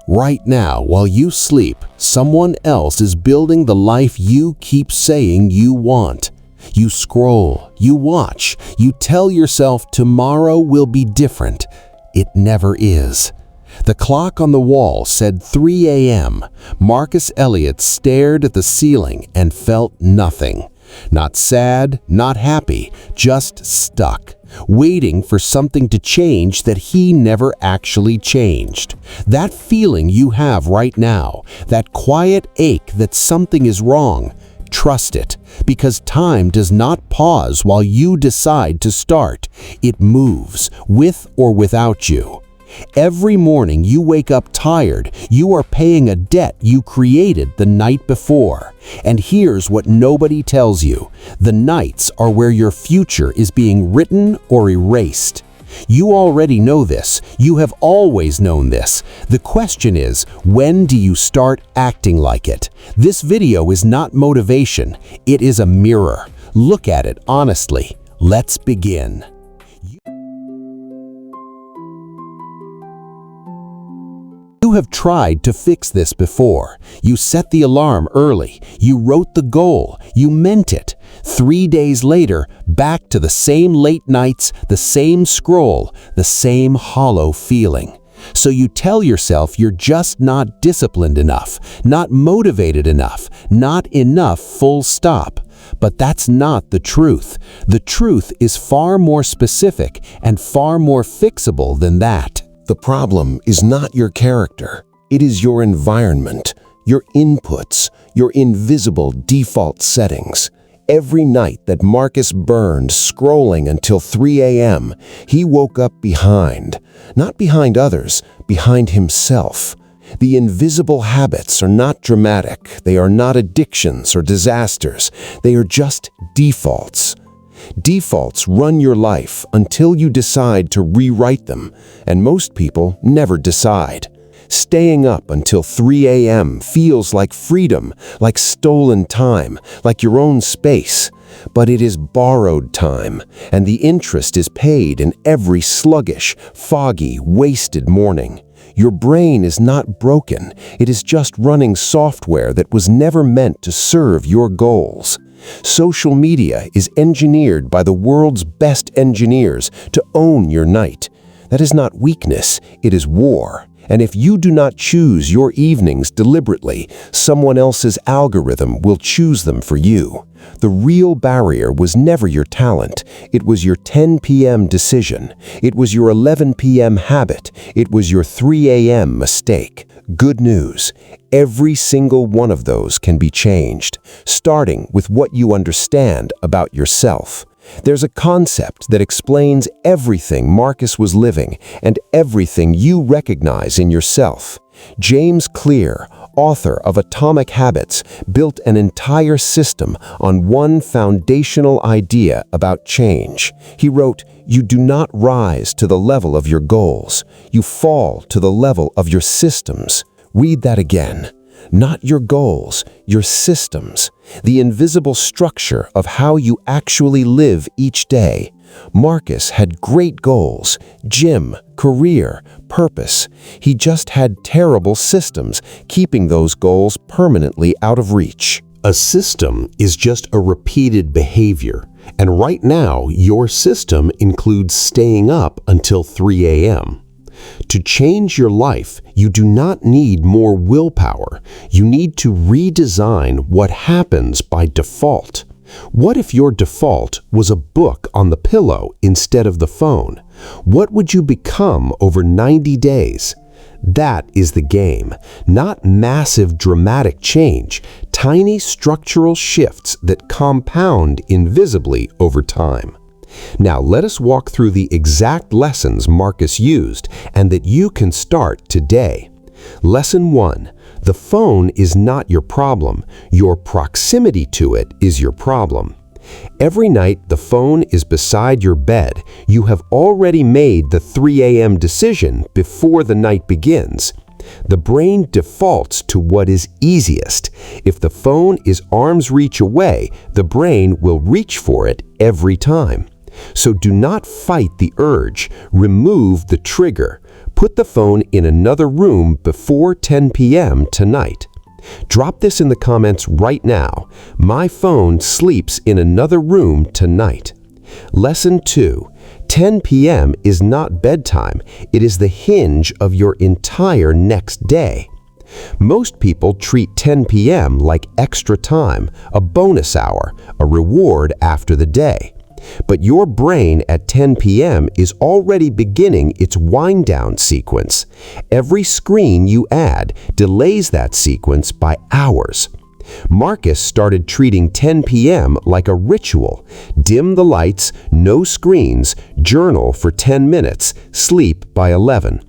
Right now, while you sleep, someone else is building the life you keep saying you want. You scroll, you watch, you tell yourself tomorrow will be different. It never is. The clock on the wall said 3 a.m. Marcus Elliott stared at the ceiling and felt nothing. Not sad, not happy, just stuck, waiting for something to change that he never actually changed. That feeling you have right now, that quiet ache that something is wrong, trust it, because time does not pause while you decide to start. It moves, with or without you. Every morning you wake up tired, you are paying a debt you created the night before. And here's what nobody tells you. The nights are where your future is being written or erased. You already know this. You have always known this. The question is, when do you start acting like it? This video is not motivation. It is a mirror. Look at it honestly. Let's begin. You have tried to fix this before. You set the alarm early. You wrote the goal. You meant it. 3 days later, back to the same late nights, the same scroll, the same hollow feeling. So you tell yourself you're just not disciplined enough, not motivated enough, not enough, full stop. But that's not the truth. The truth is far more specific and far more fixable than that. The problem is not your character. It is your environment, your inputs, your invisible default settings. Every night that Marcus burned scrolling until 3 a.m., he woke up behind. Not behind others, behind himself. The invisible habits are not dramatic. They are not addictions or disasters. They are just defaults. Defaults run your life until you decide to rewrite them, and most people never decide. Staying up until 3 a.m. feels like freedom, like stolen time, like your own space. But it is borrowed time, and the interest is paid in every sluggish, foggy, wasted morning. Your brain is not broken. It is just running software that was never meant to serve your goals. Social media is engineered by the world's best engineers to own your night. That is not weakness, it is war. And if you do not choose your evenings deliberately, someone else's algorithm will choose them for you. The real barrier was never your talent. It was your 10 p.m. decision. It was your 11 p.m. habit. It was your 3 a.m. mistake. Good news. Every single one of those can be changed, starting with what you understand about yourself. There's a concept that explains everything Marcus was living and everything you recognize in yourself. James Clear, author of Atomic Habits, built an entire system on one foundational idea about change. He wrote, "You do not rise to the level of your goals. You fall to the level of your systems." Read that again. Not your goals, your systems, the invisible structure of how you actually live each day. Marcus had great goals, gym, career, purpose. He just had terrible systems, keeping those goals permanently out of reach. A system is just a repeated behavior, and right now your system includes staying up until 3 a.m. To change your life, you do not need more willpower. You need to redesign what happens by default. What if your default was a book on the pillow instead of the phone? What would you become over 90 days? That is the game, not massive dramatic change, tiny structural shifts that compound invisibly over time. Now let us walk through the exact lessons Marcus used and that you can start today. Lesson 1. The phone is not your problem. Your proximity to it is your problem. Every night the phone is beside your bed. You have already made the 3 a.m. decision before the night begins. The brain defaults to what is easiest. If the phone is arm's reach away, the brain will reach for it every time. So do not fight the urge. Remove the trigger. Put the phone in another room before 10 p.m. tonight. Drop this in the comments right now. My phone sleeps in another room tonight. Lesson 2. 10 p.m. is not bedtime. It is the hinge of your entire next day. Most people treat 10 p.m. like extra time, a bonus hour, a reward after the day. But your brain at 10 p.m. is already beginning its wind-down sequence. Every screen you add delays that sequence by hours. Marcus started treating 10 p.m. like a ritual. Dim the lights, no screens, journal for 10 minutes, sleep by 11.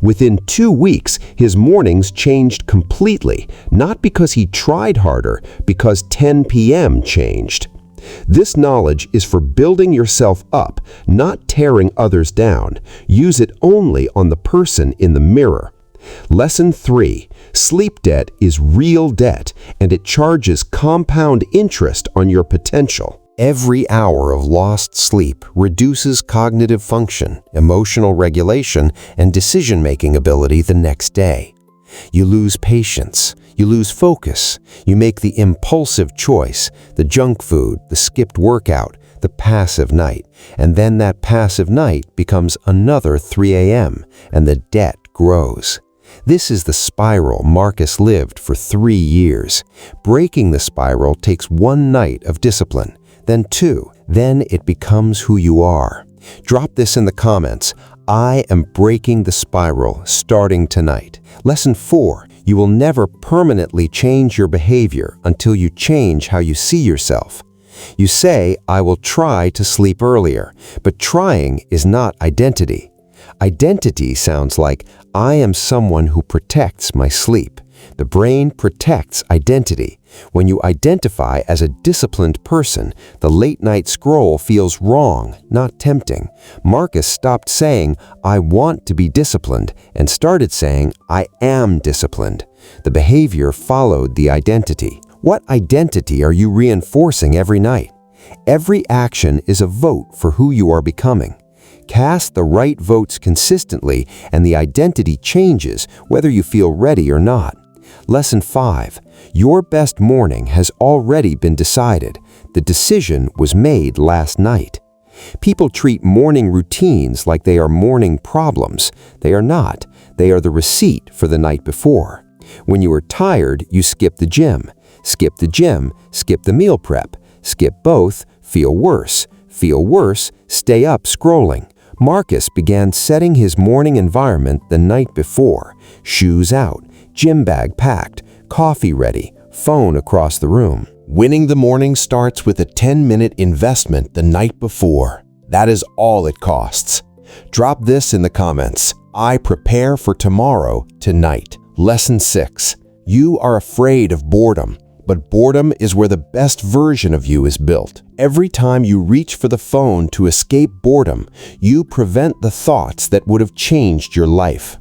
Within 2 weeks, his mornings changed completely, not because he tried harder, because 10 p.m. changed. This knowledge is for building yourself up, not tearing others down. Use it only on the person in the mirror. Lesson 3. Sleep debt is real debt, and it charges compound interest on your potential. Every hour of lost sleep reduces cognitive function, emotional regulation, and decision-making ability the next day. You lose patience, you lose focus, you make the impulsive choice, the junk food, the skipped workout, the passive night, and then that passive night becomes another 3 a.m., and the debt grows. This is the spiral Marcus lived for 3 years. Breaking the spiral takes 1 night of discipline, then 2, then it becomes who you are. Drop this in the comments. I am breaking the spiral starting tonight. Lesson 4. You will never permanently change your behavior until you change how you see yourself. You say, I will try to sleep earlier, but trying is not identity. Identity sounds like, I am someone who protects my sleep. The brain protects identity. When you identify as a disciplined person, the late-night scroll feels wrong, not tempting. Marcus stopped saying, I want to be disciplined, and started saying, I am disciplined. The behavior followed the identity. What identity are you reinforcing every night? Every action is a vote for who you are becoming. Cast the right votes consistently, and the identity changes whether you feel ready or not. Lesson 5. Your best morning has already been decided. The decision was made last night. People treat morning routines like they are morning problems. They are not. They are the receipt for the night before. When you are tired, you skip the gym. Skip the gym, skip the meal prep. Skip both, feel worse. Feel worse, stay up scrolling. Marcus began setting his morning environment the night before. Shoes out, gym bag packed, coffee ready, phone across the room. Winning the morning starts with a 10-minute investment the night before. That is all it costs. Drop this in the comments. I prepare for tomorrow tonight. Lesson 6. You are afraid of boredom, but boredom is where the best version of you is built. Every time you reach for the phone to escape boredom, you prevent the thoughts that would have changed your life.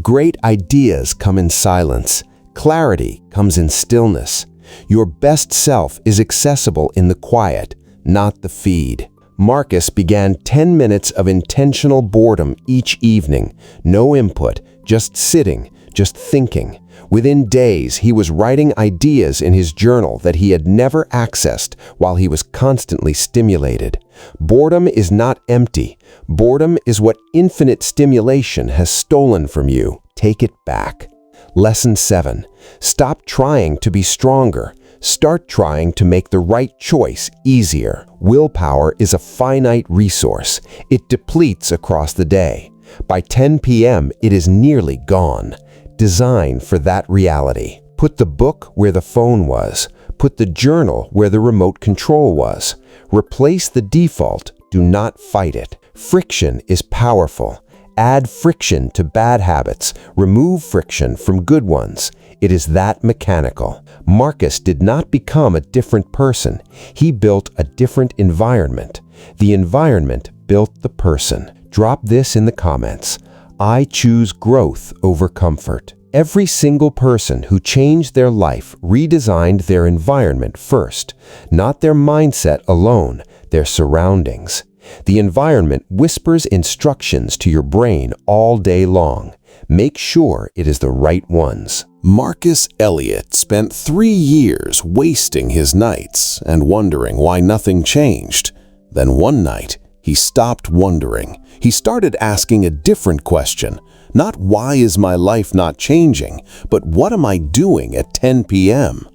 Great ideas come in silence. Clarity comes in stillness. Your best self is accessible in the quiet, not the feed. Marcus began 10 minutes of intentional boredom each evening. No input, just sitting, just thinking. Within days, he was writing ideas in his journal that he had never accessed while he was constantly stimulated. Boredom is not empty. Boredom is what infinite stimulation has stolen from you. Take it back. Lesson 7. Stop trying to be stronger. Start trying to make the right choice easier. Willpower is a finite resource. It depletes across the day. By 10 p.m., it is nearly gone. Design for that reality. Put the book where the phone was. Put the journal where the remote control was. Replace the default. Do not fight it. Friction is powerful. Add friction to bad habits. Remove friction from good ones. It is that mechanical. Marcus did not become a different person. He built a different environment. The environment built the person. Drop this in the comments. I choose growth over comfort. Every single person who changed their life redesigned their environment first, not their mindset alone, their surroundings. The environment whispers instructions to your brain all day long. Make sure it is the right ones. Marcus Elliott spent 3 years wasting his nights and wondering why nothing changed. Then one night, he stopped wondering. He started asking a different question. Not why is my life not changing, but what am I doing at 10 p.m.?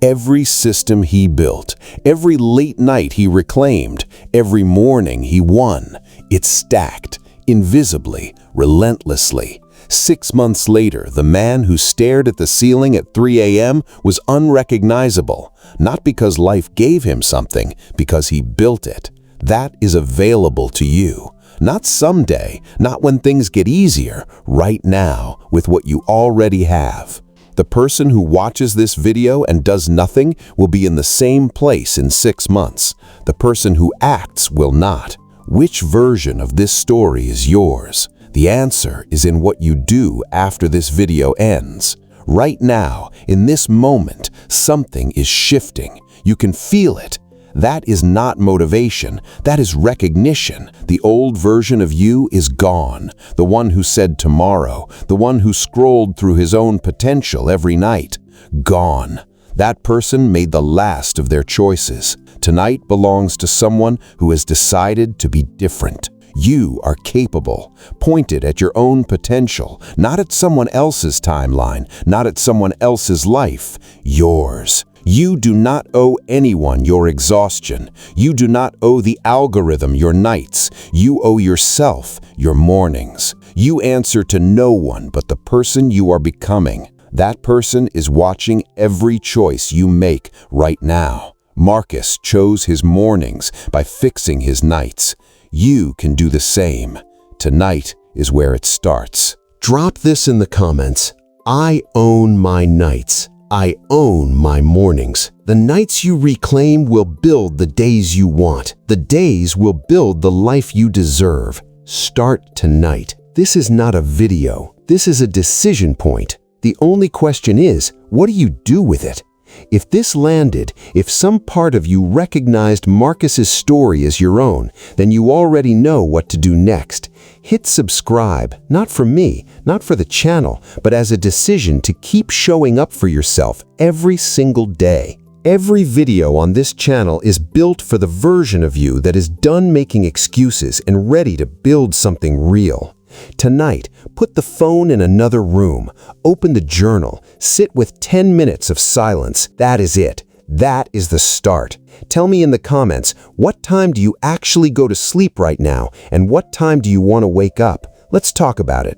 Every system he built, every late night he reclaimed, every morning he won, it stacked, invisibly, relentlessly. 6 months later, the man who stared at the ceiling at 3 a.m. was unrecognizable, not because life gave him something, because he built it. That is available to you. Not someday, not when things get easier, right now, with what you already have. The person who watches this video and does nothing will be in the same place in 6 months. The person who acts will not. Which version of this story is yours? The answer is in what you do after this video ends. Right now, in this moment, something is shifting. You can feel it. That is not motivation, that is recognition. The old version of you is gone. The one who said tomorrow, the one who scrolled through his own potential every night. Gone. That person made the last of their choices. Tonight belongs to someone who has decided to be different. You are capable, pointed at your own potential, not at someone else's timeline, not at someone else's life, yours. You do not owe anyone your exhaustion. You do not owe the algorithm your nights. You owe yourself your mornings. You answer to no one but the person you are becoming. That person is watching every choice you make right now. Marcus chose his mornings by fixing his nights. You can do the same. Tonight is where it starts. Drop this in the comments. I own my nights. I own my mornings. The nights you reclaim will build the days you want. The days will build the life you deserve. Start tonight. This is not a video. This is a decision point. The only question is, what do you do with it? If this landed, if some part of you recognized Marcus's story as your own, then you already know what to do next. Hit subscribe, not for me, not for the channel, but as a decision to keep showing up for yourself every single day. Every video on this channel is built for the version of you that is done making excuses and ready to build something real. Tonight, put the phone in another room, open the journal, sit with 10 minutes of silence. That is it. That is the start. Tell me in the comments, what time do you actually go to sleep right now, and what time do you want to wake up? Let's talk about it.